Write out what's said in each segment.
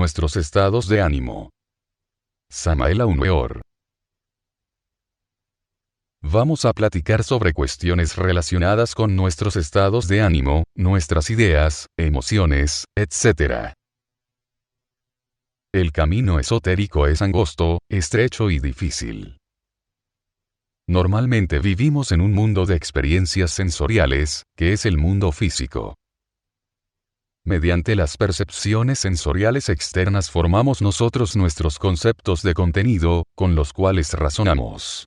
nuestros estados de ánimo. Samael Aun Weor. Vamos a platicar sobre cuestiones relacionadas con nuestros estados de ánimo, nuestras ideas, emociones, etc. El camino esotérico es angosto, estrecho y difícil. Normalmente vivimos en un mundo de experiencias sensoriales, que es el mundo físico. Mediante las percepciones sensoriales externas formamos nosotros nuestros conceptos de contenido, con los cuales razonamos.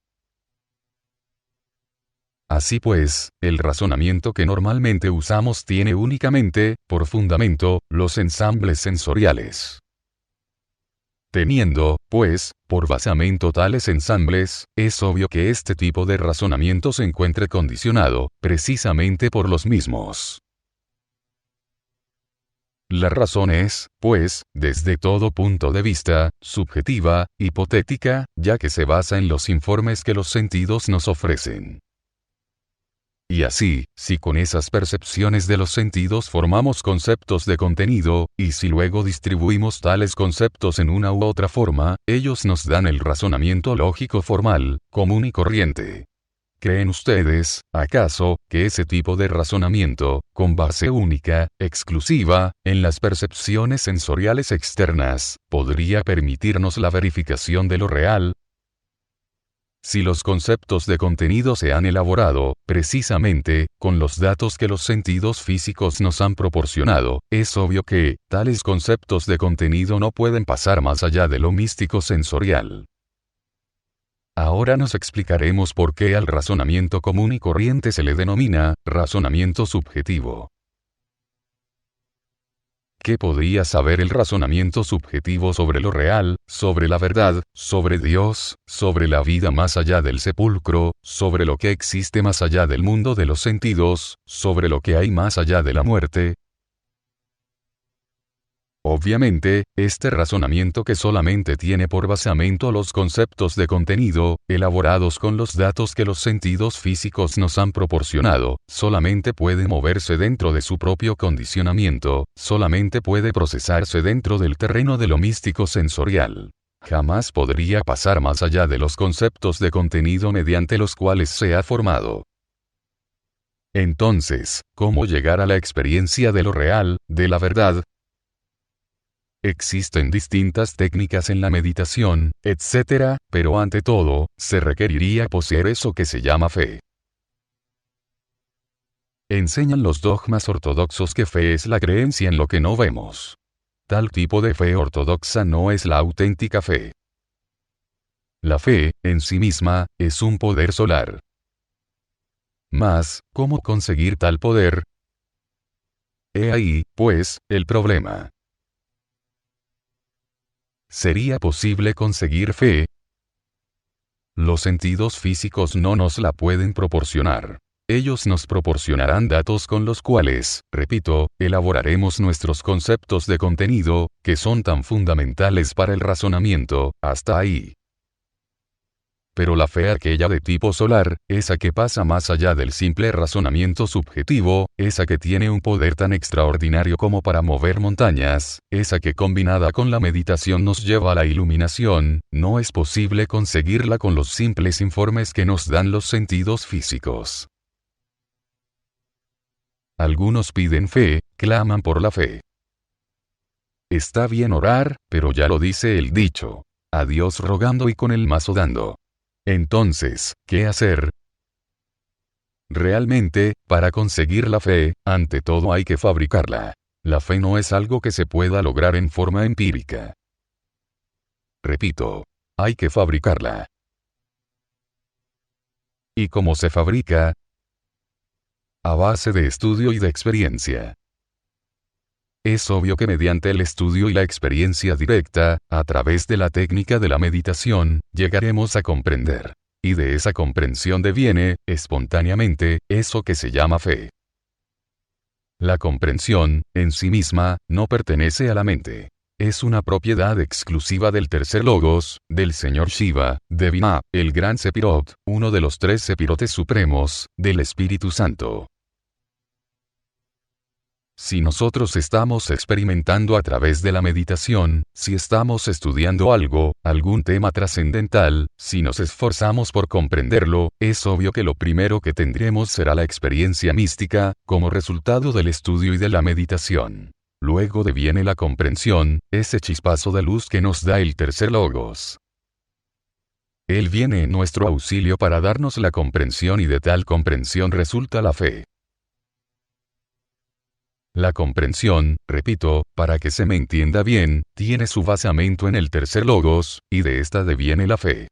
Así pues, el razonamiento que normalmente usamos tiene únicamente, por fundamento, los ensambles sensoriales. Teniendo, pues, por basamento tales ensambles, es obvio que este tipo de razonamiento se encuentre condicionado, precisamente por los mismos. La razón es, pues, desde todo punto de vista, subjetiva, hipotética, ya que se basa en los informes que los sentidos nos ofrecen. Y así, si con esas percepciones de los sentidos formamos conceptos de contenido, y si luego distribuimos tales conceptos en una u otra forma, ellos nos dan el razonamiento lógico formal, común y corriente. ¿Creen ustedes, acaso, que ese tipo de razonamiento, con base única, exclusiva, en las percepciones sensoriales externas, podría permitirnos la verificación de lo real? Si los conceptos de contenido se han elaborado, precisamente, con los datos que los sentidos físicos nos han proporcionado, es obvio que, tales conceptos de contenido no pueden pasar más allá de lo místico sensorial. Ahora nos explicaremos por qué al razonamiento común y corriente se le denomina razonamiento subjetivo. ¿Qué podría saber el razonamiento subjetivo sobre lo real, sobre la verdad, sobre Dios, sobre la vida más allá del sepulcro, sobre lo que existe más allá del mundo de los sentidos, sobre lo que hay más allá de la muerte? Obviamente, este razonamiento que solamente tiene por basamento los conceptos de contenido, elaborados con los datos que los sentidos físicos nos han proporcionado, solamente puede moverse dentro de su propio condicionamiento, solamente puede procesarse dentro del terreno de lo místico sensorial. Jamás podría pasar más allá de los conceptos de contenido mediante los cuales se ha formado. Entonces, ¿cómo llegar a la experiencia de lo real, de la verdad? Existen distintas técnicas en la meditación, etc., pero ante todo, se requeriría poseer eso que se llama fe. Enseñan los dogmas ortodoxos que fe es la creencia en lo que no vemos. Tal tipo de fe ortodoxa no es la auténtica fe. La fe, en sí misma, es un poder solar. Mas, ¿cómo conseguir tal poder? He ahí, pues, el problema. ¿Sería posible conseguir fe? Los sentidos físicos no nos la pueden proporcionar. Ellos nos proporcionarán datos con los cuales, repito, elaboraremos nuestros conceptos de contenido, que son tan fundamentales para el razonamiento, hasta ahí. Pero la fe aquella de tipo solar, esa que pasa más allá del simple razonamiento subjetivo, esa que tiene un poder tan extraordinario como para mover montañas, esa que combinada con la meditación nos lleva a la iluminación, no es posible conseguirla con los simples informes que nos dan los sentidos físicos. Algunos piden fe, claman por la fe. Está bien orar, pero ya lo dice el dicho. A Dios rogando y con el mazo dando. Entonces, ¿qué hacer? Realmente, para conseguir la fe, ante todo hay que fabricarla. La fe no es algo que se pueda lograr en forma empírica. Repito, hay que fabricarla. ¿Y cómo se fabrica? A base de estudio y de experiencia. Es obvio que mediante el estudio y la experiencia directa, a través de la técnica de la meditación, llegaremos a comprender. Y de esa comprensión deviene, espontáneamente, eso que se llama fe. La comprensión, en sí misma, no pertenece a la mente. Es una propiedad exclusiva del tercer logos, del señor Shiva, de Binah, el gran Sepirot, uno de los 3 sepirotes supremos, del Espíritu Santo. Si nosotros estamos experimentando a través de la meditación, si estamos estudiando algo, algún tema trascendental, si nos esforzamos por comprenderlo, es obvio que lo primero que tendremos será la experiencia mística, como resultado del estudio y de la meditación. Luego deviene la comprensión, ese chispazo de luz que nos da el tercer logos. Él viene en nuestro auxilio para darnos la comprensión y de tal comprensión resulta la fe. La comprensión, repito, para que se me entienda bien, tiene su basamento en el tercer logos, y de esta deviene la fe.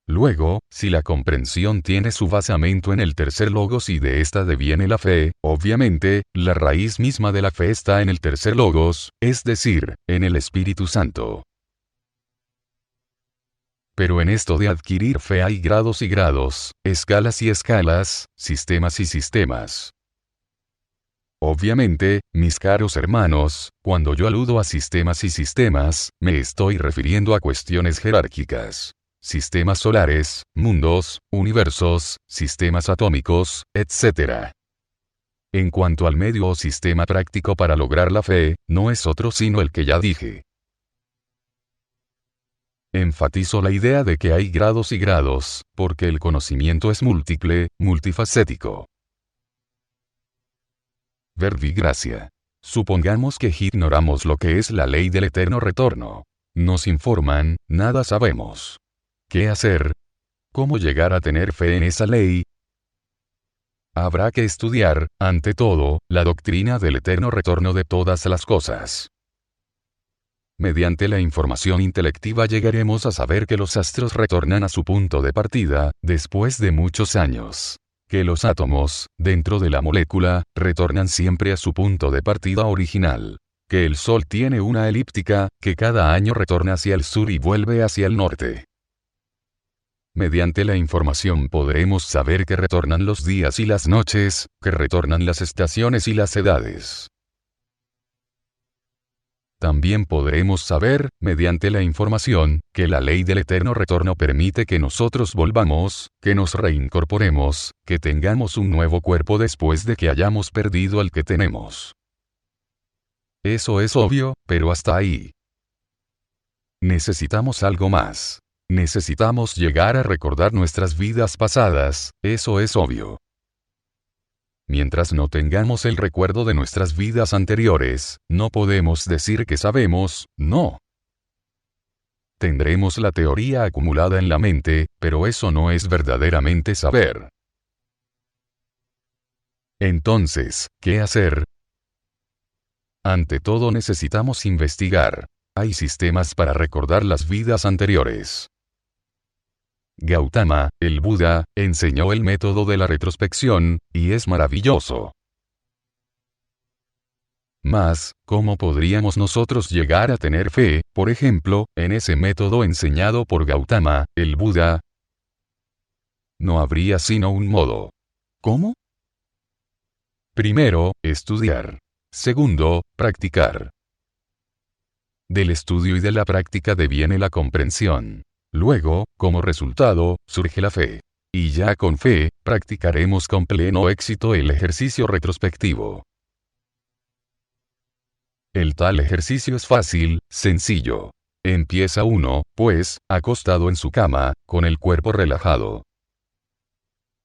Luego, si la comprensión tiene su basamento en el tercer logos y de esta deviene la fe, obviamente, la raíz misma de la fe está en el tercer logos, es decir, en el Espíritu Santo. Pero en esto de adquirir fe hay grados y grados, escalas y escalas, sistemas y sistemas. Obviamente, mis caros hermanos, cuando yo aludo a sistemas y sistemas, me estoy refiriendo a cuestiones jerárquicas. Sistemas solares, mundos, universos, sistemas atómicos, etc. En cuanto al medio o sistema práctico para lograr la fe, no es otro sino el que ya dije. Enfatizo la idea de que hay grados y grados, porque el conocimiento es múltiple, multifacético. Verbigracia. Supongamos que ignoramos lo que es la ley del eterno retorno. Nos informan, nada sabemos. ¿Qué hacer? ¿Cómo llegar a tener fe en esa ley? Habrá que estudiar, ante todo, la doctrina del eterno retorno de todas las cosas. Mediante la información intelectiva llegaremos a saber que los astros retornan a su punto de partida, después de muchos años. Que los átomos, dentro de la molécula, retornan siempre a su punto de partida original. Que el Sol tiene una elíptica, que cada año retorna hacia el sur y vuelve hacia el norte. Mediante la información podremos saber que retornan los días y las noches, que retornan las estaciones y las edades. También podremos saber, mediante la información, que la ley del eterno retorno permite que nosotros volvamos, que nos reincorporemos, que tengamos un nuevo cuerpo después de que hayamos perdido el que tenemos. Eso es obvio, pero hasta ahí. Necesitamos algo más. Necesitamos llegar a recordar nuestras vidas pasadas, eso es obvio. Mientras no tengamos el recuerdo de nuestras vidas anteriores, no podemos decir que sabemos, no. Tendremos la teoría acumulada en la mente, pero eso no es verdaderamente saber. Entonces, ¿qué hacer? Ante todo necesitamos investigar. Hay sistemas para recordar las vidas anteriores. Gautama, el Buda, enseñó el método de la retrospección, y es maravilloso. Mas, ¿cómo podríamos nosotros llegar a tener fe, por ejemplo, en ese método enseñado por Gautama, el Buda? No habría sino un modo. ¿Cómo? Primero, estudiar. Segundo, practicar. Del estudio y de la práctica deviene la comprensión. Luego, como resultado, surge la fe. Y ya con fe, practicaremos con pleno éxito el ejercicio retrospectivo. El tal ejercicio es fácil, sencillo. Empieza uno, pues, acostado en su cama, con el cuerpo relajado.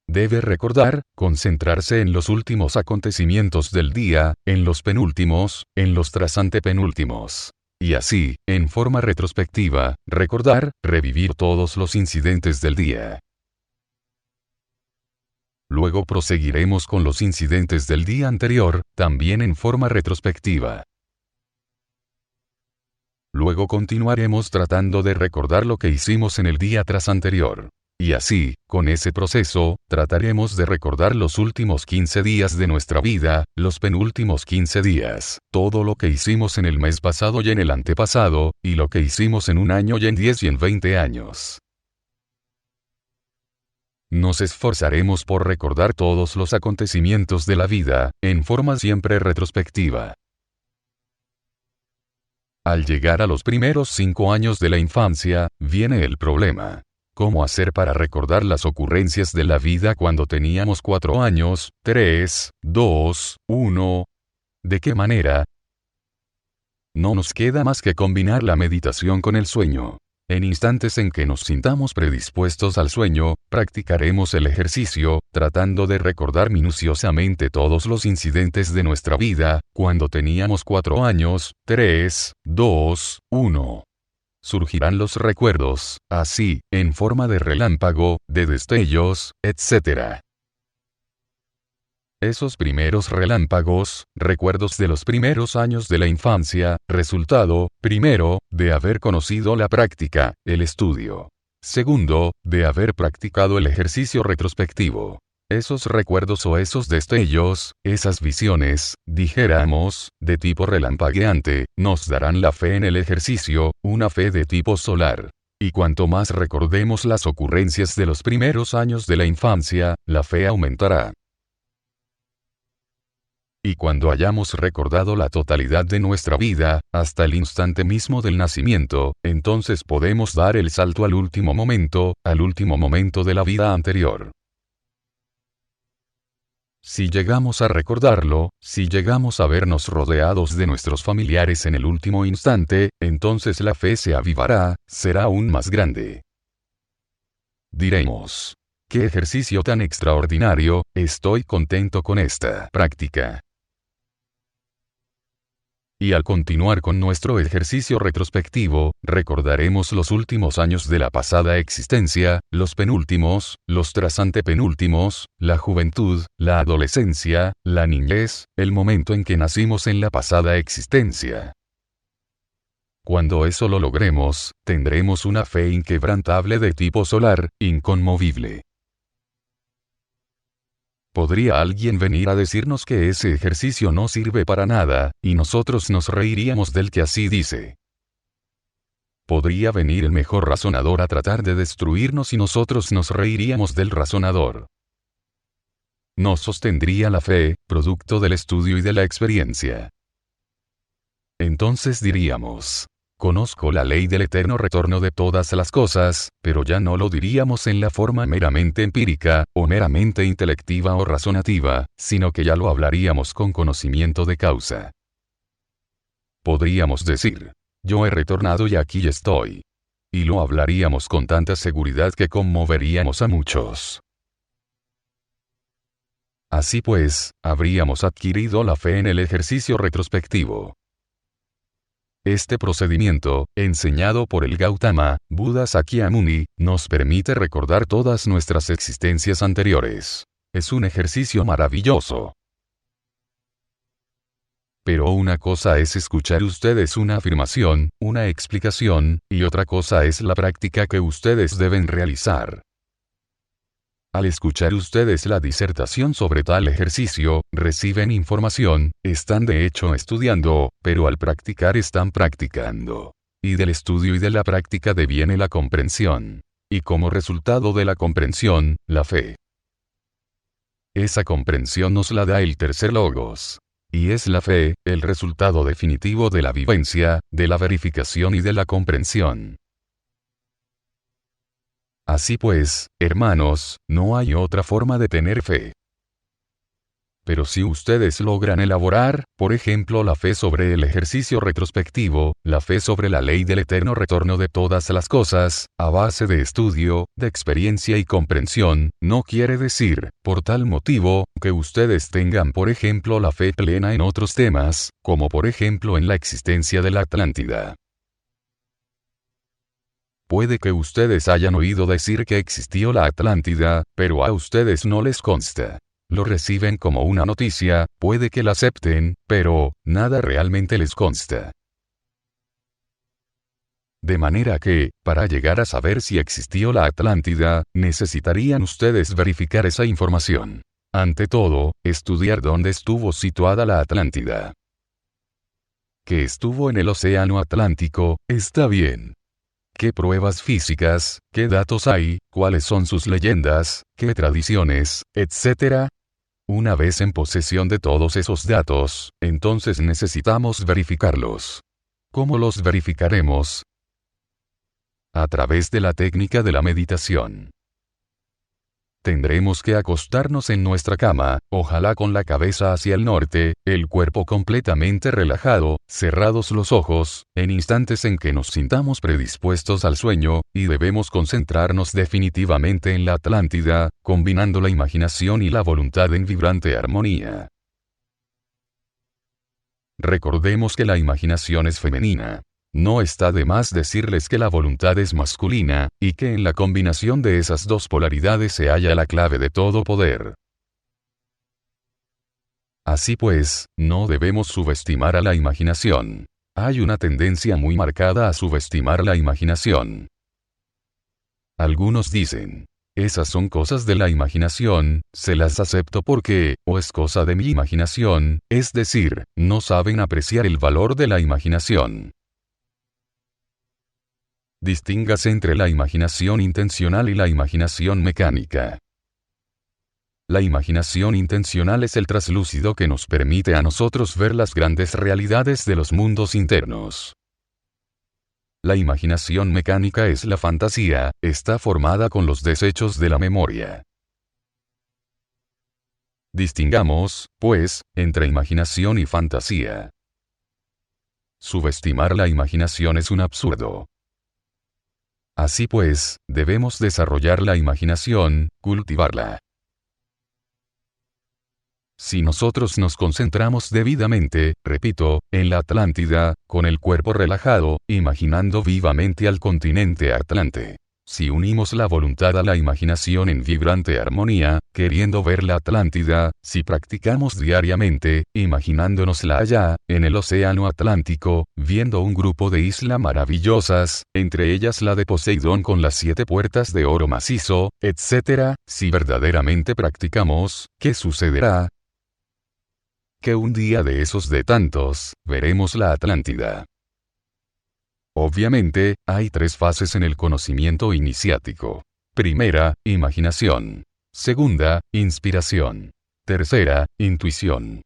Debe recordar, concentrarse en los últimos acontecimientos del día, en los penúltimos, en los trasantepenúltimos. Y así, en forma retrospectiva, recordar, revivir todos los incidentes del día. Luego proseguiremos con los incidentes del día anterior, también en forma retrospectiva. Luego continuaremos tratando de recordar lo que hicimos en el día tras anterior. Y así, con ese proceso, trataremos de recordar los últimos 15 días de nuestra vida, los penúltimos 15 días, todo lo que hicimos en el mes pasado y en el antepasado, y lo que hicimos en un año y en 10 y en 20 años. Nos esforzaremos por recordar todos los acontecimientos de la vida, en forma siempre retrospectiva. Al llegar a los primeros 5 años de la infancia, viene el problema. ¿Cómo hacer para recordar las ocurrencias de la vida cuando teníamos 4 años, 3, 2, 1? ¿De qué manera? No nos queda más que combinar la meditación con el sueño. En instantes en que nos sintamos predispuestos al sueño, practicaremos el ejercicio, tratando de recordar minuciosamente todos los incidentes de nuestra vida, cuando teníamos 4 años, 3, 2, 1. Surgirán los recuerdos, así, en forma de relámpago, de destellos, etc. Esos primeros relámpagos, recuerdos de los primeros años de la infancia, resultado, primero, de haber conocido la práctica, el estudio. Segundo, de haber practicado el ejercicio retrospectivo. Esos recuerdos o esos destellos, esas visiones, dijéramos, de tipo relampagueante, nos darán la fe en el ejercicio, una fe de tipo solar. Y cuanto más recordemos las ocurrencias de los primeros años de la infancia, la fe aumentará. Y cuando hayamos recordado la totalidad de nuestra vida, hasta el instante mismo del nacimiento, entonces podemos dar el salto al último momento de la vida anterior. Si llegamos a recordarlo, si llegamos a vernos rodeados de nuestros familiares en el último instante, entonces la fe se avivará, será aún más grande. Diremos: ¡qué ejercicio tan extraordinario! Estoy contento con esta práctica. Y al continuar con nuestro ejercicio retrospectivo, recordaremos los últimos años de la pasada existencia, los penúltimos, los trasantepenúltimos, la juventud, la adolescencia, la niñez, el momento en que nacimos en la pasada existencia. Cuando eso lo logremos, tendremos una fe inquebrantable de tipo solar, inconmovible. ¿Podría alguien venir a decirnos que ese ejercicio no sirve para nada, y nosotros nos reiríamos del que así dice? ¿Podría venir el mejor razonador a tratar de destruirnos y nosotros nos reiríamos del razonador? Nos sostendría la fe, producto del estudio y de la experiencia. Entonces diríamos: conozco la ley del eterno retorno de todas las cosas, pero ya no lo diríamos en la forma meramente empírica, o meramente intelectiva o razonativa, sino que ya lo hablaríamos con conocimiento de causa. Podríamos decir: yo he retornado y aquí estoy. Y lo hablaríamos con tanta seguridad que conmoveríamos a muchos. Así pues, habríamos adquirido la fe en el ejercicio retrospectivo. Este procedimiento, enseñado por el Gautama, Buda Sakyamuni, nos permite recordar todas nuestras existencias anteriores. Es un ejercicio maravilloso. Pero una cosa es escuchar ustedes una afirmación, una explicación, y otra cosa es la práctica que ustedes deben realizar. Al escuchar ustedes la disertación sobre tal ejercicio, reciben información, están de hecho estudiando, pero al practicar están practicando. Y del estudio y de la práctica deviene la comprensión. Y como resultado de la comprensión, la fe. Esa comprensión nos la da el tercer logos. Y es la fe, el resultado definitivo de la vivencia, de la verificación y de la comprensión. Así pues, hermanos, no hay otra forma de tener fe. Pero si ustedes logran elaborar, por ejemplo, la fe sobre el ejercicio retrospectivo, la fe sobre la ley del eterno retorno de todas las cosas, a base de estudio, de experiencia y comprensión, no quiere decir, por tal motivo, que ustedes tengan por ejemplo la fe plena en otros temas, como por ejemplo en la existencia de la Atlántida. Puede que ustedes hayan oído decir que existió la Atlántida, pero a ustedes no les consta. Lo reciben como una noticia, puede que la acepten, pero nada realmente les consta. De manera que, para llegar a saber si existió la Atlántida, necesitarían ustedes verificar esa información. Ante todo, estudiar dónde estuvo situada la Atlántida. Que estuvo en el Océano Atlántico, está bien. ¿Qué pruebas físicas, qué datos hay, cuáles son sus leyendas, qué tradiciones, etcétera? Una vez en posesión de todos esos datos, entonces necesitamos verificarlos. ¿Cómo los verificaremos? A través de la técnica de la meditación. tendremos que acostarnos en nuestra cama, ojalá con la cabeza hacia el norte, el cuerpo completamente relajado, cerrados los ojos, en instantes en que nos sintamos predispuestos al sueño, y debemos concentrarnos definitivamente en la Atlántida, combinando la imaginación y la voluntad en vibrante armonía. Recordemos que la imaginación es femenina. No está de más decirles que la voluntad es masculina, y que en la combinación de esas dos polaridades se halla la clave de todo poder. Así pues, no debemos subestimar a la imaginación. Hay una tendencia muy marcada a subestimar la imaginación. Algunos dicen, esas son cosas de la imaginación, se las acepto porque, o es cosa de mi imaginación, es decir, no saben apreciar el valor de la imaginación. Distíngase entre la imaginación intencional y la imaginación mecánica. La imaginación intencional es el traslúcido que nos permite a nosotros ver las grandes realidades de los mundos internos. La imaginación mecánica es la fantasía, está formada con los desechos de la memoria. Distingamos, pues, entre imaginación y fantasía. Subestimar la imaginación es un absurdo. Así pues, debemos desarrollar la imaginación, cultivarla. Si nosotros nos concentramos debidamente, repito, en la Atlántida, con el cuerpo relajado, imaginando vivamente al continente Atlante. Si unimos la voluntad a la imaginación en vibrante armonía, queriendo ver la Atlántida, si practicamos diariamente, imaginándonosla allá, en el océano Atlántico, viendo un grupo de islas maravillosas, entre ellas la de Poseidón con las 7 puertas de oro macizo, etc., si verdaderamente practicamos, ¿qué sucederá? Que un día de esos de tantos, veremos la Atlántida. Obviamente, hay 3 fases en el conocimiento iniciático. Primera, imaginación. Segunda, inspiración. Tercera, intuición.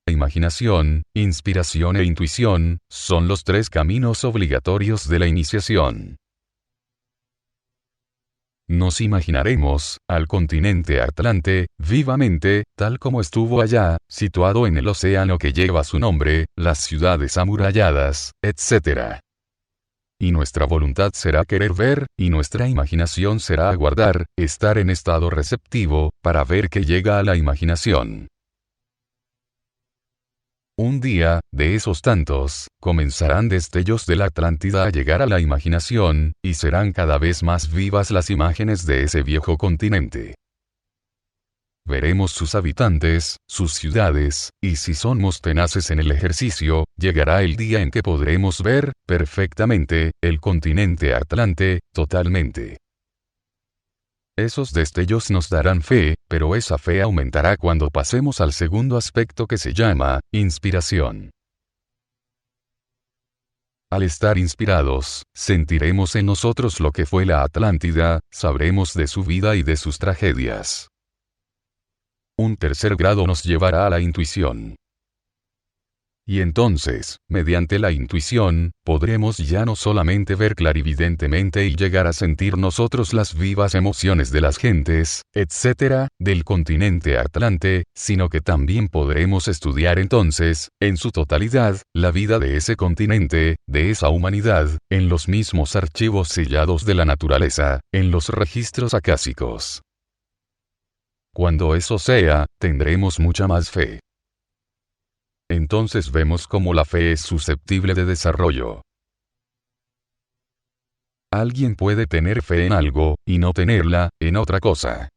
Imaginación, inspiración e intuición, son los 3 caminos obligatorios de la iniciación. Nos imaginaremos, al continente Atlante, vivamente, tal como estuvo allá, situado en el océano que lleva su nombre, las ciudades amuralladas, etc. Y nuestra voluntad será querer ver, y nuestra imaginación será aguardar, estar en estado receptivo, para ver qué llega a la imaginación. Un día, de esos tantos, comenzarán destellos de la Atlántida a llegar a la imaginación, y serán cada vez más vivas las imágenes de ese viejo continente. Veremos sus habitantes, sus ciudades, y si somos tenaces en el ejercicio, llegará el día en que podremos ver, perfectamente, el continente Atlante, totalmente. Esos destellos nos darán fe, pero esa fe aumentará cuando pasemos al segundo aspecto que se llama, inspiración. Al estar inspirados, sentiremos en nosotros lo que fue la Atlántida, sabremos de su vida y de sus tragedias. Un tercer grado nos llevará a la intuición. Y entonces, mediante la intuición, podremos ya no solamente ver clarividentemente y llegar a sentir nosotros las vivas emociones de las gentes, etc., del continente Atlante, sino que también podremos estudiar entonces, en su totalidad, la vida de ese continente, de esa humanidad, en los mismos archivos sellados de la naturaleza, en los registros acásicos. Cuando eso sea, tendremos mucha más fe. Entonces vemos cómo la fe es susceptible de desarrollo. Alguien puede tener fe en algo, y no tenerla, en otra cosa.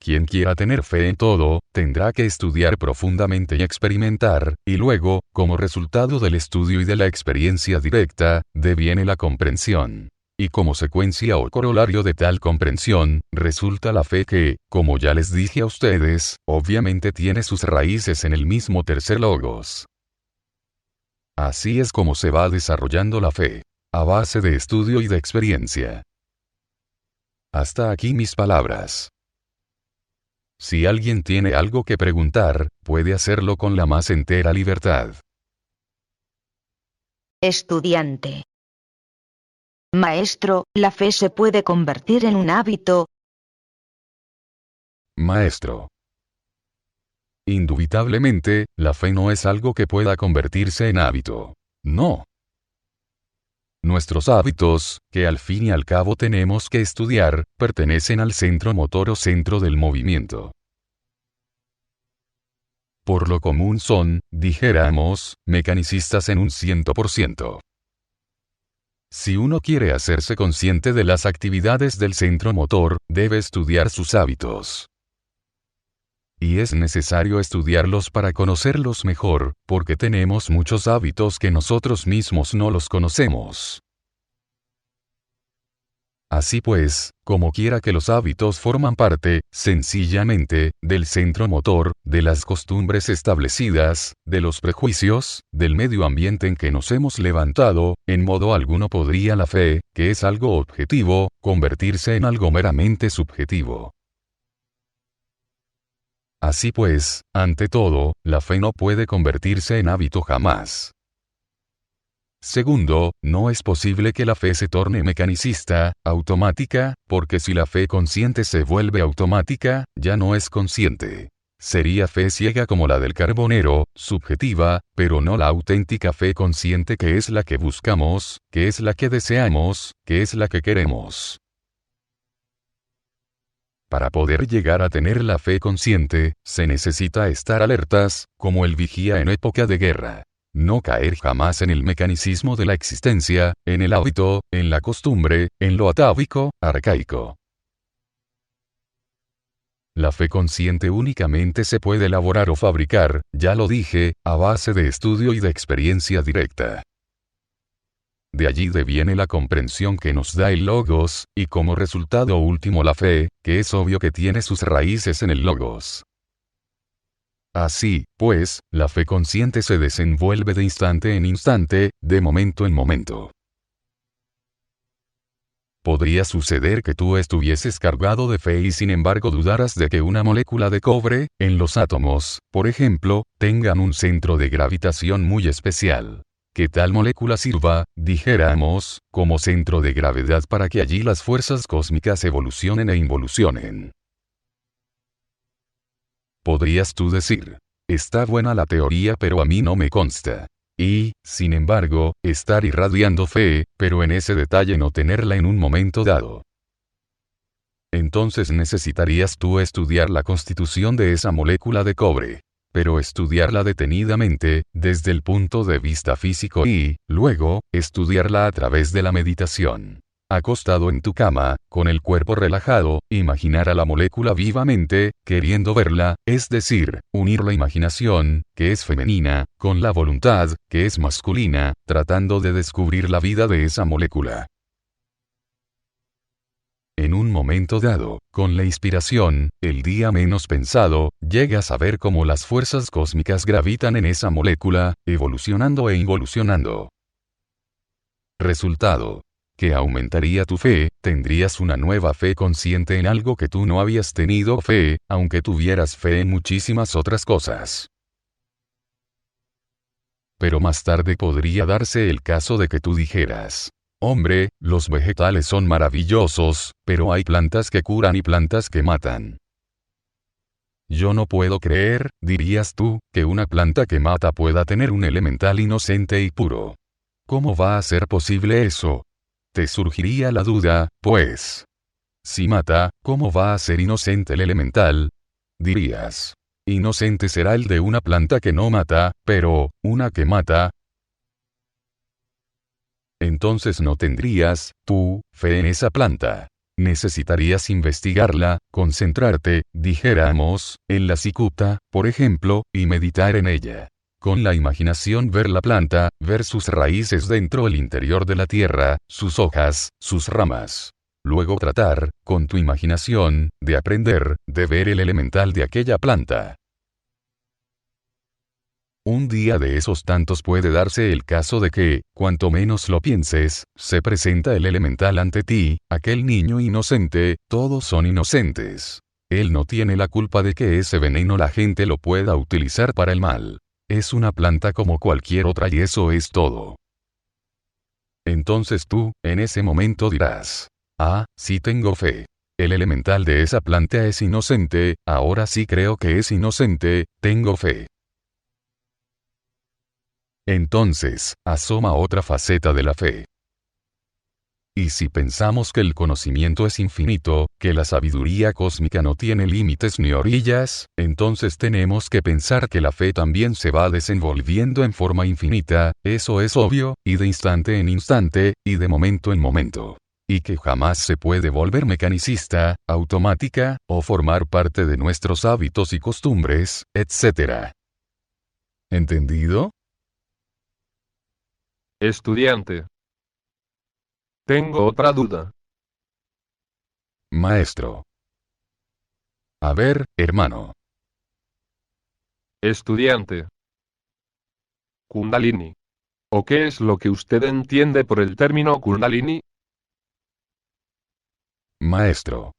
Quien quiera tener fe en todo, tendrá que estudiar profundamente y experimentar, y luego, como resultado del estudio y de la experiencia directa, deviene la comprensión. Y como secuencia o corolario de tal comprensión, resulta la fe que, como ya les dije a ustedes, obviamente tiene sus raíces en el mismo tercer logos. Así es como se va desarrollando la fe, a base de estudio y de experiencia. Hasta aquí mis palabras. Si alguien tiene algo que preguntar, puede hacerlo con la más entera libertad. Estudiante. Maestro, ¿la fe se puede convertir en un hábito? Maestro. Indubitablemente, la fe no es algo que pueda convertirse en hábito. No. Nuestros hábitos, que al fin y al cabo tenemos que estudiar, pertenecen al centro motor o centro del movimiento. Por lo común son, dijéramos, mecanicistas en un 100%. Si uno quiere hacerse consciente de las actividades del centro motor, debe estudiar sus hábitos. Y es necesario estudiarlos para conocerlos mejor, porque tenemos muchos hábitos que nosotros mismos no los conocemos. Así pues, como quiera que los hábitos forman parte, sencillamente, del centro motor, de las costumbres establecidas, de los prejuicios, del medio ambiente en que nos hemos levantado, en modo alguno podría la fe, que es algo objetivo, convertirse en algo meramente subjetivo. Así pues, ante todo, la fe no puede convertirse en hábito jamás. Segundo, no es posible que la fe se torne mecanicista, automática, porque si la fe consciente se vuelve automática, ya no es consciente. Sería fe ciega como la del carbonero, subjetiva, pero no la auténtica fe consciente que es la que buscamos, que es la que deseamos, que es la que queremos. Para poder llegar a tener la fe consciente, se necesita estar alertas, como el vigía en época de guerra. No caer jamás en el mecanicismo de la existencia, en el hábito, en la costumbre, en lo atávico, arcaico. La fe consciente únicamente se puede elaborar o fabricar, ya lo dije, a base de estudio y de experiencia directa. De allí deviene la comprensión que nos da el Logos, y como resultado último la fe, que es obvio que tiene sus raíces en el Logos. Así, pues, la fe consciente se desenvuelve de instante en instante, de momento en momento. Podría suceder que tú estuvieses cargado de fe y sin embargo dudaras de que una molécula de cobre, en los átomos, por ejemplo, tengan un centro de gravitación muy especial. Que tal molécula sirva, dijéramos, como centro de gravedad para que allí las fuerzas cósmicas evolucionen e involucionen. Podrías tú decir, está buena la teoría pero a mí no me consta. Y, sin embargo, estar irradiando fe, pero en ese detalle no tenerla en un momento dado. Entonces necesitarías tú estudiar la constitución de esa molécula de cobre. Pero estudiarla detenidamente, desde el punto de vista físico y, luego, estudiarla a través de la meditación. Acostado en tu cama, con el cuerpo relajado, imaginar a la molécula vivamente, queriendo verla, es decir, unir la imaginación, que es femenina, con la voluntad, que es masculina, tratando de descubrir la vida de esa molécula. En un momento dado, con la inspiración, el día menos pensado, llegas a ver cómo las fuerzas cósmicas gravitan en esa molécula, evolucionando e involucionando. Resultado: que aumentaría tu fe, tendrías una nueva fe consciente en algo que tú no habías tenido fe, aunque tuvieras fe en muchísimas otras cosas. Pero más tarde podría darse el caso de que tú dijeras: hombre, los vegetales son maravillosos, pero hay plantas que curan y plantas que matan. Yo no puedo creer, dirías tú, que una planta que mata pueda tener un elemental inocente y puro. ¿Cómo va a ser posible eso? Te surgiría la duda, pues. Si mata, ¿cómo va a ser inocente el elemental? Dirías. Inocente será el de una planta que no mata, pero, una que mata. Entonces no tendrías, tú, fe en esa planta. Necesitarías investigarla, concentrarte, dijéramos, en la cicuta, por ejemplo, y meditar en ella. Con la imaginación ver la planta, ver sus raíces dentro del interior de la tierra, sus hojas, sus ramas. Luego tratar, con tu imaginación, de aprender, de ver el elemental de aquella planta. Un día de esos tantos puede darse el caso de que, cuanto menos lo pienses, se presenta el elemental ante ti, aquel niño inocente, todos son inocentes. Él no tiene la culpa de que ese veneno la gente lo pueda utilizar para el mal. Es una planta como cualquier otra y eso es todo. entonces tú, en ese momento dirás: ah, sí tengo fe. El elemental de esa planta es inocente, ahora sí creo que es inocente, tengo fe. Entonces, asoma otra faceta de la fe. Y si pensamos que el conocimiento es infinito, que la sabiduría cósmica no tiene límites ni orillas, entonces tenemos que pensar que la fe también se va desenvolviendo en forma infinita, eso es obvio, y de instante en instante, y de momento en momento. Y que jamás se puede volver mecanicista, automática, o formar parte de nuestros hábitos y costumbres, etc. ¿Entendido? Estudiante. Tengo otra duda. Maestro. A ver, hermano. Estudiante. Kundalini. ¿O qué es lo que usted entiende por el término Kundalini? Maestro.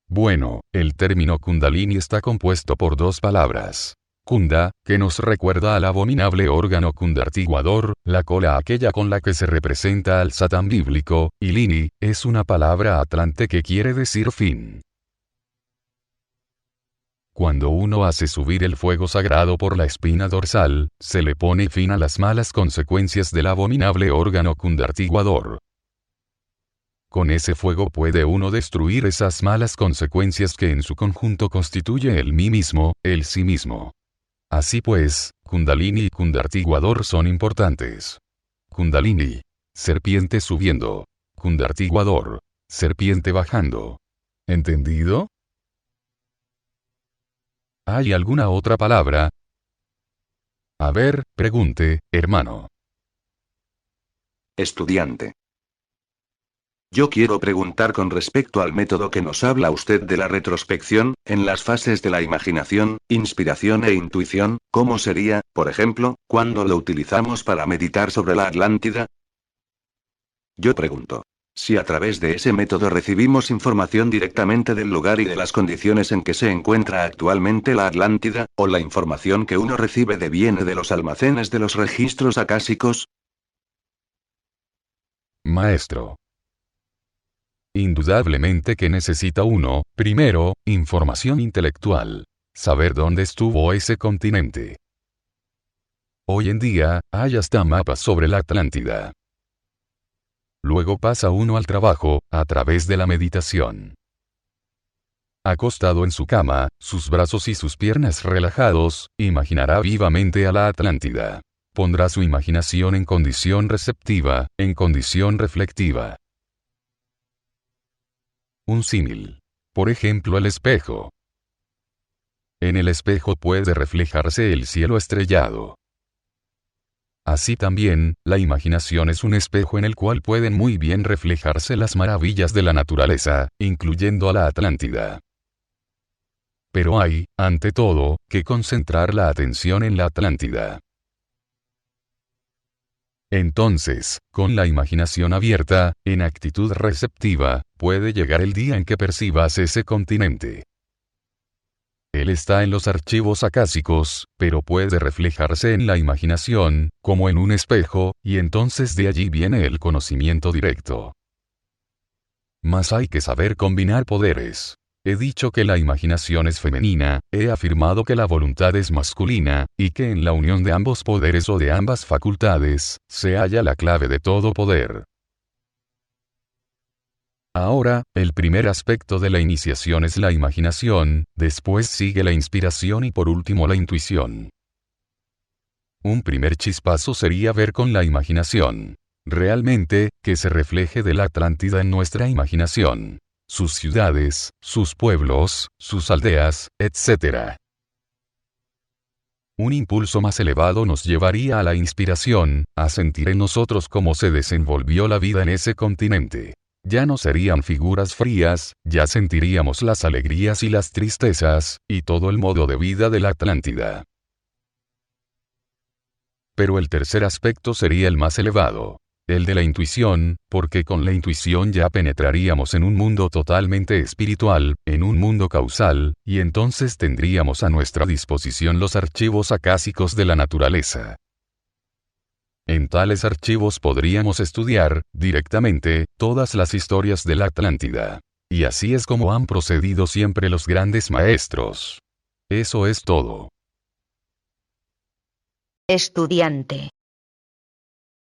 Bueno, el término Kundalini está compuesto por dos palabras. Kunda, que nos recuerda al abominable órgano kundartiguador, la cola aquella con la que se representa al Satán bíblico, y Lini, es una palabra atlante que quiere decir fin. Cuando uno hace subir el fuego sagrado por la espina dorsal, se le pone fin a las malas consecuencias del abominable órgano kundartiguador. Con ese fuego puede uno destruir esas malas consecuencias que en su conjunto constituye el mí mismo, el sí mismo. Así pues, Kundalini y Kundartiguador son importantes. Kundalini, serpiente subiendo. Kundartiguador, serpiente bajando. ¿Entendido? ¿Hay alguna otra palabra? A ver, pregunte, hermano. Estudiante. Yo quiero preguntar con respecto al método que nos habla usted de la retrospección, en las fases de la imaginación, inspiración e intuición, ¿cómo sería, por ejemplo, cuando lo utilizamos para meditar sobre la Atlántida? Yo pregunto, si a través de ese método recibimos información directamente del lugar y de las condiciones en que se encuentra actualmente la Atlántida, o la información que uno recibe deviene de los almacenes de los registros acásicos. Maestro. Indudablemente que necesita uno, primero, información intelectual. Saber dónde estuvo ese continente. Hoy en día, hay hasta mapas sobre la Atlántida. Luego pasa uno al trabajo, a través de la meditación. Acostado en su cama, sus brazos y sus piernas relajados, imaginará vivamente a la Atlántida. Pondrá su imaginación en condición receptiva, en condición reflectiva. Un símil. Por ejemplo, el espejo. En el espejo puede reflejarse el cielo estrellado. Así también, la imaginación es un espejo en el cual pueden muy bien reflejarse las maravillas de la naturaleza, incluyendo a la Atlántida. Pero hay, ante todo, que concentrar la atención en la Atlántida. Entonces, con la imaginación abierta, en actitud receptiva, puede llegar el día en que percibas ese continente. Él está en los archivos acásicos, pero puede reflejarse en la imaginación, como en un espejo, y entonces de allí viene el conocimiento directo. Mas hay que saber combinar poderes. He dicho que la imaginación es femenina, he afirmado que la voluntad es masculina, y que en la unión de ambos poderes o de ambas facultades, se halla la clave de todo poder. Ahora, el primer aspecto de la iniciación es la imaginación, después sigue la inspiración y por último la intuición. Un primer chispazo sería ver con la imaginación. Realmente, que se refleje de la Atlántida en nuestra imaginación. Sus ciudades, sus pueblos, sus aldeas, etc. Un impulso más elevado nos llevaría a la inspiración, a sentir en nosotros cómo se desenvolvió la vida en ese continente. Ya no serían figuras frías, ya sentiríamos las alegrías y las tristezas, y todo el modo de vida de la Atlántida. Pero el tercer aspecto sería el más elevado. El de la intuición, porque con la intuición ya penetraríamos en un mundo totalmente espiritual, en un mundo causal, y entonces tendríamos a nuestra disposición los archivos acásicos de la naturaleza. En tales archivos podríamos estudiar, directamente, todas las historias de la Atlántida. Y así es como han procedido siempre los grandes maestros. Eso es todo. Estudiante.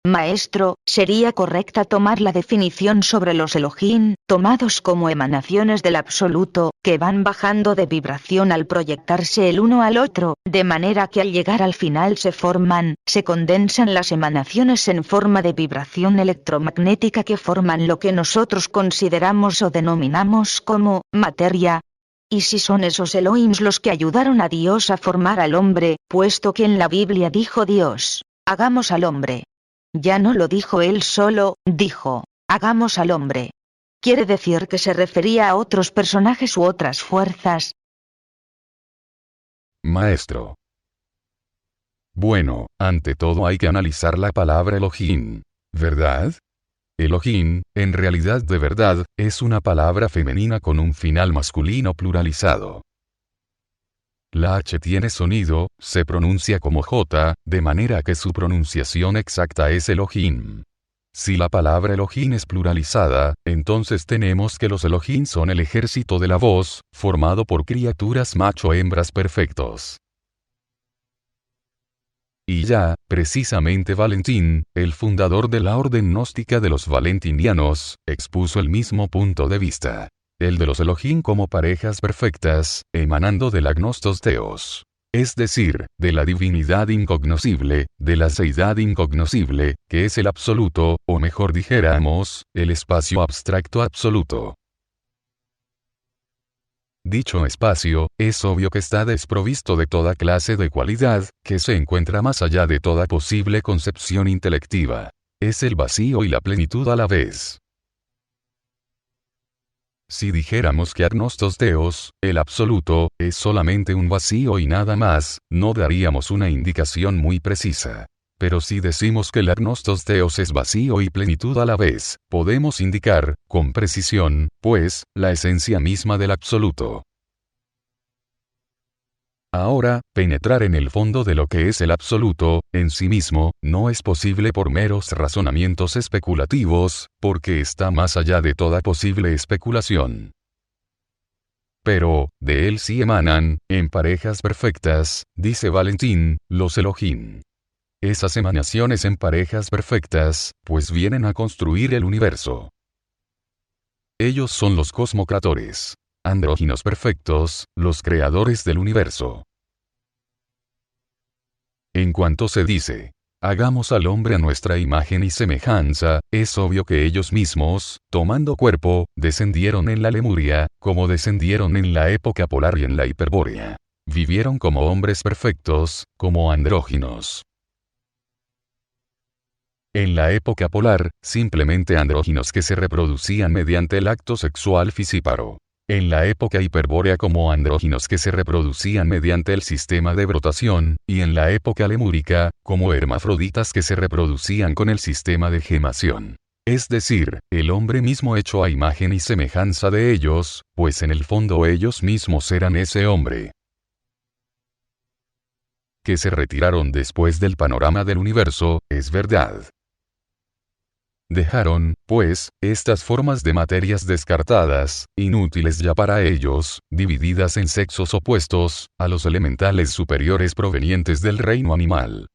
Maestro, ¿sería correcta tomar la definición sobre los Elohim, tomados como emanaciones del absoluto, que van bajando de vibración al proyectarse el uno al otro, de manera que al llegar al final se condensan las emanaciones en forma de vibración electromagnética que forman lo que nosotros consideramos o denominamos como materia? ¿Y si son esos Elohim los que ayudaron a Dios a formar al hombre, puesto que en la Biblia dijo Dios, hagamos al hombre? Ya no lo dijo él solo, dijo, hagamos al hombre. ¿Quiere decir que se refería a otros personajes u otras fuerzas? Maestro. Bueno, ante todo hay que analizar la palabra Elohim, ¿verdad? Elohim, en realidad de verdad, es una palabra femenina con un final masculino pluralizado. La H tiene sonido, se pronuncia como J, de manera que su pronunciación exacta es Elohim. Si la palabra Elohim es pluralizada, entonces tenemos que los Elohim son el ejército de la voz, formado por criaturas macho-hembras perfectos. Y ya, precisamente Valentín, el fundador de la orden gnóstica de los valentinianos, expuso el mismo punto de vista. El de los Elohim como parejas perfectas, emanando del agnostos theos. Es decir, de la divinidad incognoscible, de la seidad incognoscible, que es el absoluto, o mejor dijéramos, el espacio abstracto absoluto. Dicho espacio, es obvio que está desprovisto de toda clase de cualidad, que se encuentra más allá de toda posible concepción intelectiva. Es el vacío y la plenitud a la vez. Si dijéramos que agnostos theos, el absoluto, es solamente un vacío y nada más, no daríamos una indicación muy precisa. Pero si decimos que el agnostos theos es vacío y plenitud a la vez, podemos indicar, con precisión, pues, la esencia misma del absoluto. Ahora, penetrar en el fondo de lo que es el absoluto, en sí mismo, no es posible por meros razonamientos especulativos, porque está más allá de toda posible especulación. Pero, de él sí emanan, en parejas perfectas, dice Valentín, los Elohim. Esas emanaciones en parejas perfectas, pues vienen a construir el universo. Ellos son los cosmocreadores. Andróginos perfectos, los creadores del universo. En cuanto se dice, hagamos al hombre a nuestra imagen y semejanza, es obvio que ellos mismos, tomando cuerpo, descendieron en la Lemuria, como descendieron en la época polar y en la Hiperbórea. Vivieron como hombres perfectos, como andróginos. En la época polar, simplemente andróginos que se reproducían mediante el acto sexual fisíparo. En la época hiperbórea como andróginos que se reproducían mediante el sistema de brotación, y en la época lemúrica, como hermafroditas que se reproducían con el sistema de gemación. Es decir, el hombre mismo hecho a imagen y semejanza de ellos, pues en el fondo ellos mismos eran ese hombre. Que se retiraron después del panorama del universo, es verdad. Dejaron, pues, estas formas de materias descartadas, inútiles ya para ellos, divididas en sexos opuestos, a los elementales superiores provenientes del reino animal.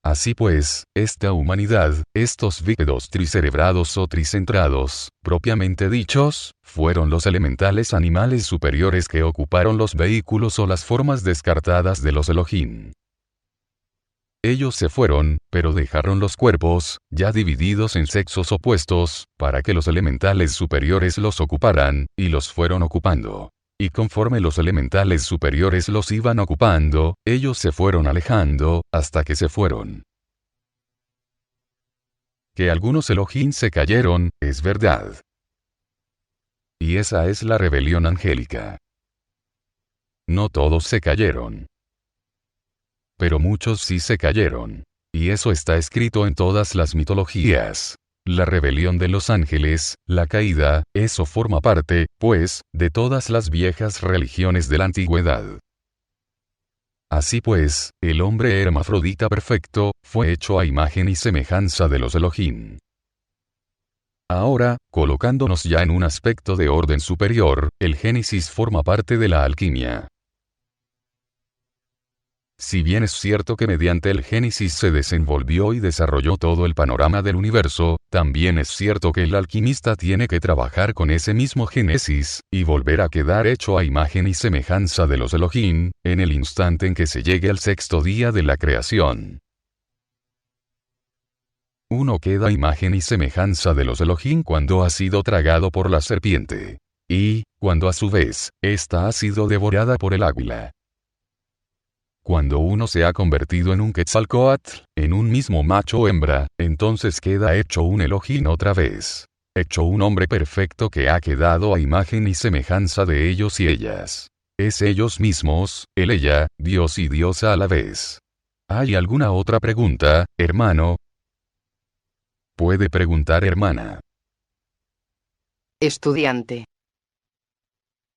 Así pues, esta humanidad, estos bípedos tricerebrados o tricentrados, propiamente dichos, fueron los elementales animales superiores que ocuparon los vehículos o las formas descartadas de los Elohim. Ellos se fueron, pero dejaron los cuerpos, ya divididos en sexos opuestos, para que los elementales superiores los ocuparan, y los fueron ocupando. Y conforme los elementales superiores los iban ocupando, ellos se fueron alejando, hasta que se fueron. Que algunos Elohim se cayeron, es verdad. Y esa es la rebelión angélica. No todos se cayeron. Pero muchos sí se cayeron. Y eso está escrito en todas las mitologías. La rebelión de los ángeles, la caída, eso forma parte, pues, de todas las viejas religiones de la antigüedad. Así pues, el hombre hermafrodita perfecto, fue hecho a imagen y semejanza de los Elohim. Ahora, colocándonos ya en un aspecto de orden superior, el Génesis forma parte de la alquimia. Si bien es cierto que mediante el Génesis se desenvolvió y desarrolló todo el panorama del universo, también es cierto que el alquimista tiene que trabajar con ese mismo Génesis, y volver a quedar hecho a imagen y semejanza de los Elohim, en el instante en que se llegue al sexto día de la creación. Uno queda a imagen y semejanza de los Elohim cuando ha sido tragado por la serpiente. Y, cuando a su vez, ésta ha sido devorada por el águila. Cuando uno se ha convertido en un Quetzalcóatl, en un mismo macho o hembra, entonces queda hecho un Elohim otra vez. Hecho un hombre perfecto que ha quedado a imagen y semejanza de ellos y ellas. Es ellos mismos, el ella, Dios y diosa a la vez. ¿Hay alguna otra pregunta, hermano? Puede preguntar, hermana. Estudiante.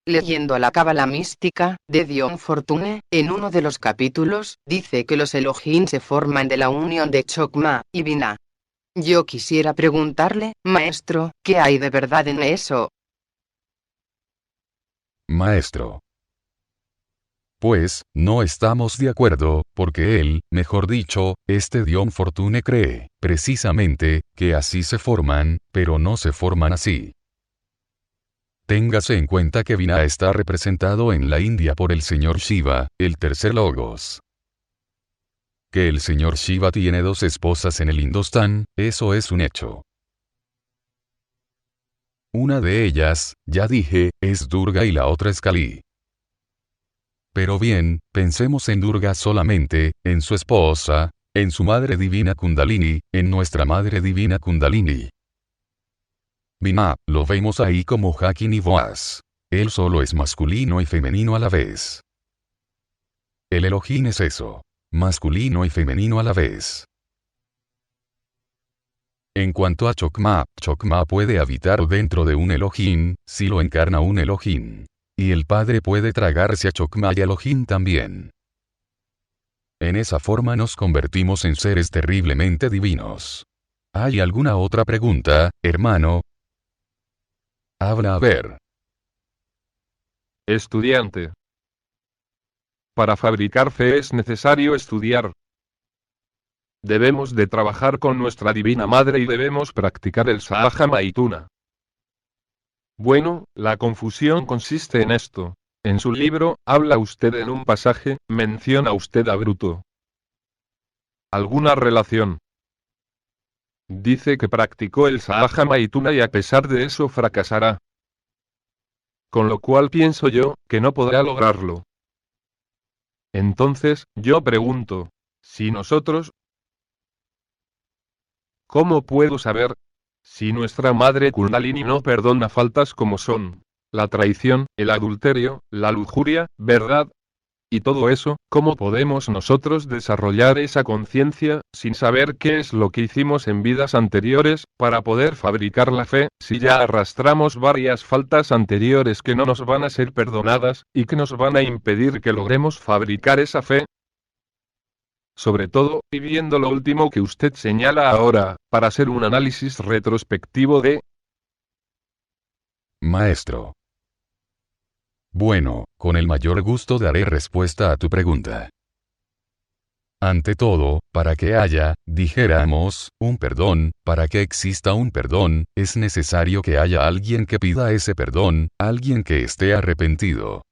Leyendo a la Cábala mística, de Dion Fortune, en uno de los capítulos, dice que los Elohim se forman de la unión de Chokmah y Binah. Yo quisiera preguntarle, maestro, ¿qué hay de verdad en eso? Maestro. Pues, no estamos de acuerdo, porque él, mejor dicho, este Dion Fortune cree, precisamente, que así se forman, pero no se forman así. Téngase en cuenta que Binah está representado en la India por el señor Shiva, el tercer logos. Que el señor Shiva tiene dos esposas en el Indostán, eso es un hecho. Una de ellas, ya dije, es Durga y la otra es Kali. Pero bien, pensemos en Durga solamente, en su esposa, en su madre divina Kundalini, en nuestra madre divina Kundalini. Binah, lo vemos ahí como Jaquín y Boaz. Él solo es masculino y femenino a la vez. El Elohim es eso. Masculino y femenino a la vez. En cuanto a Chokmah, Chokmah puede habitar dentro de un Elohim, si lo encarna un Elohim. Y el Padre puede tragarse a Chokmah y Elohim también. En esa forma nos convertimos en seres terriblemente divinos. ¿Hay alguna otra pregunta, hermano? Habla a ver. Estudiante. Para fabricar fe es necesario estudiar. Debemos de trabajar con nuestra Divina Madre y debemos practicar el Sahaja Maituna. Bueno, la confusión consiste en esto. En su libro, habla usted en un pasaje, menciona usted a Bruto. ¿Alguna relación? Dice que practicó el Sahaja Maituna y a pesar de eso fracasará. Con lo cual pienso yo, que no podrá lograrlo. Entonces, yo pregunto, si nosotros... ¿Cómo puedo saber? Si nuestra madre Kundalini no perdona faltas como son la traición, el adulterio, la lujuria, ¿verdad? Y todo eso, ¿cómo podemos nosotros desarrollar esa conciencia, sin saber qué es lo que hicimos en vidas anteriores, para poder fabricar la fe, si ya arrastramos varias faltas anteriores que no nos van a ser perdonadas, y que nos van a impedir que logremos fabricar esa fe? Sobre todo, y viendo lo último que usted señala ahora, para hacer un análisis retrospectivo de... Maestro. Bueno, con el mayor gusto daré respuesta a tu pregunta. Ante todo, para que haya, dijéramos, un perdón, para que exista un perdón, es necesario que haya alguien que pida ese perdón, alguien que esté arrepentido.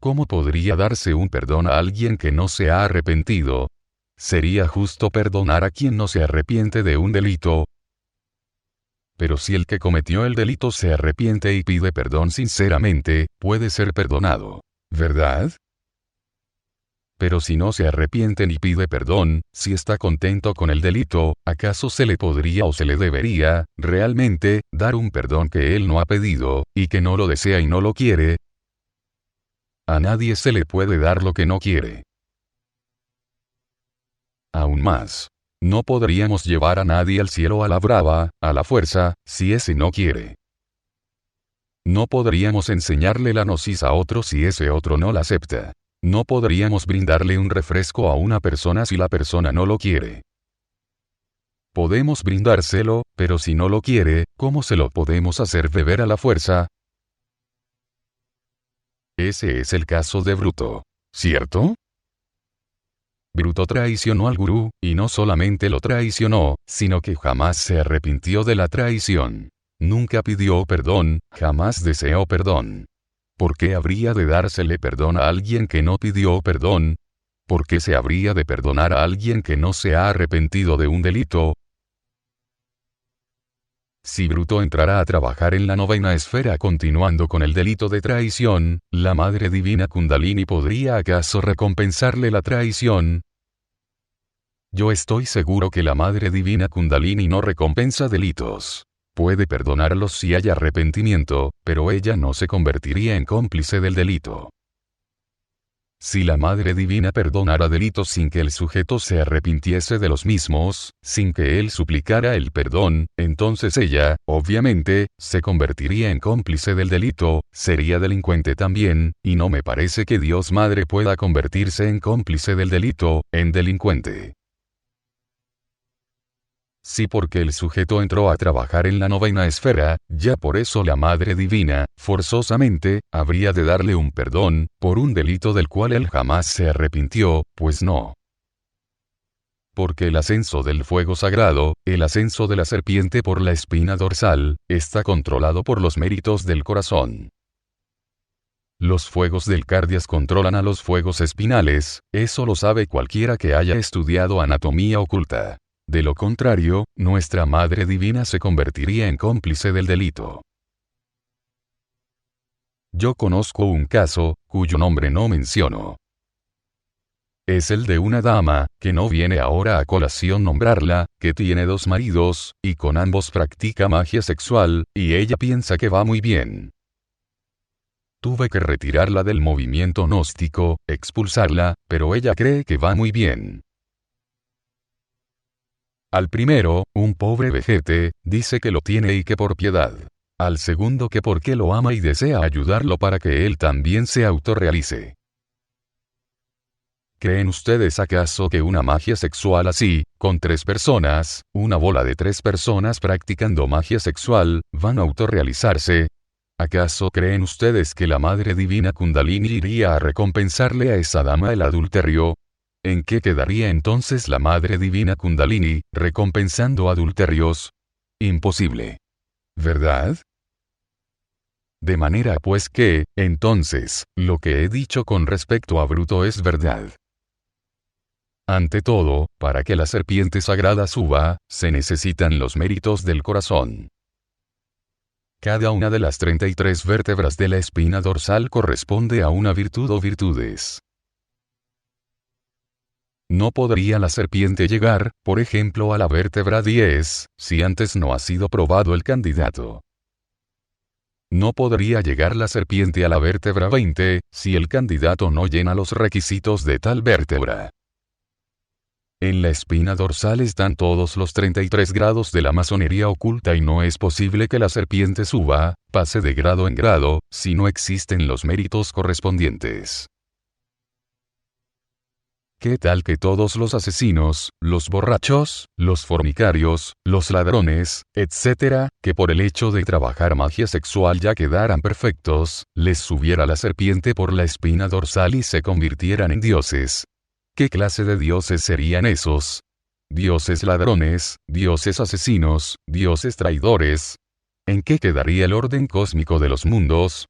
¿Cómo podría darse un perdón a alguien que no se ha arrepentido? ¿Sería justo perdonar a quien no se arrepiente de un delito? Pero si el que cometió el delito se arrepiente y pide perdón sinceramente, puede ser perdonado, ¿verdad? Pero si no se arrepiente ni pide perdón, si está contento con el delito, ¿acaso se le podría o se le debería, realmente, dar un perdón que él no ha pedido, y que no lo desea y no lo quiere? A nadie se le puede dar lo que no quiere. Aún más. No podríamos llevar a nadie al cielo a la brava, a la fuerza, si ese no quiere. No podríamos enseñarle la gnosis a otro si ese otro no la acepta. No podríamos brindarle un refresco a una persona si la persona no lo quiere. Podemos brindárselo, pero si no lo quiere, ¿cómo se lo podemos hacer beber a la fuerza? Ese es el caso de Bruto, ¿cierto? Bruto traicionó al gurú, y no solamente lo traicionó, sino que jamás se arrepintió de la traición. Nunca pidió perdón, jamás deseó perdón. ¿Por qué habría de dársele perdón a alguien que no pidió perdón? ¿Por qué se habría de perdonar a alguien que no se ha arrepentido de un delito? Si Bruto entrara a trabajar en la novena esfera continuando con el delito de traición, ¿la Madre Divina Kundalini podría acaso recompensarle la traición? Yo estoy seguro que la Madre Divina Kundalini no recompensa delitos. Puede perdonarlos si hay arrepentimiento, pero ella no se convertiría en cómplice del delito. Si la Madre Divina perdonara delitos sin que el sujeto se arrepintiese de los mismos, sin que él suplicara el perdón, entonces ella, obviamente, se convertiría en cómplice del delito, sería delincuente también, y no me parece que Dios Madre pueda convertirse en cómplice del delito, en delincuente. Sí, porque el sujeto entró a trabajar en la novena esfera, ya por eso la Madre Divina, forzosamente, habría de darle un perdón, por un delito del cual él jamás se arrepintió, pues no. Porque el ascenso del fuego sagrado, el ascenso de la serpiente por la espina dorsal, está controlado por los méritos del corazón. Los fuegos del cardias controlan a los fuegos espinales, eso lo sabe cualquiera que haya estudiado anatomía oculta. De lo contrario, nuestra Madre Divina se convertiría en cómplice del delito. Yo conozco un caso, cuyo nombre no menciono. Es el de una dama, que no viene ahora a colación nombrarla, que tiene 2 maridos, y con ambos practica magia sexual, y ella piensa que va muy bien. Tuve que retirarla del movimiento gnóstico, expulsarla, pero ella cree que va muy bien. Al primero, un pobre vejete, dice que lo tiene y que por piedad. Al segundo que porque lo ama y desea ayudarlo para que él también se autorrealice. ¿Creen ustedes acaso que una magia sexual así, con 3 personas, una bola de 3 personas practicando magia sexual, van a autorrealizarse? ¿Acaso creen ustedes que la Madre Divina Kundalini iría a recompensarle a esa dama el adulterio? ¿En qué quedaría entonces la Madre Divina Kundalini, recompensando adulterios? Imposible. ¿Verdad? De manera pues que, entonces, lo que he dicho con respecto a Bruto es verdad. Ante todo, para que la serpiente sagrada suba, se necesitan los méritos del corazón. Cada una de las 33 vértebras de la espina dorsal corresponde a una virtud o virtudes. No podría la serpiente llegar, por ejemplo, a la vértebra 10, si antes no ha sido probado el candidato. No podría llegar la serpiente a la vértebra 20, si el candidato no llena los requisitos de tal vértebra. En la espina dorsal están todos los 33 grados de la masonería oculta y no es posible que la serpiente suba, pase de grado en grado, si no existen los méritos correspondientes. ¿Qué tal que todos los asesinos, los borrachos, los fornicarios, los ladrones, etc., que por el hecho de trabajar magia sexual ya quedaran perfectos, les subiera la serpiente por la espina dorsal y se convirtieran en dioses? ¿Qué clase de dioses serían esos? ¿Dioses ladrones, dioses asesinos, dioses traidores? ¿En qué quedaría el orden cósmico de los mundos?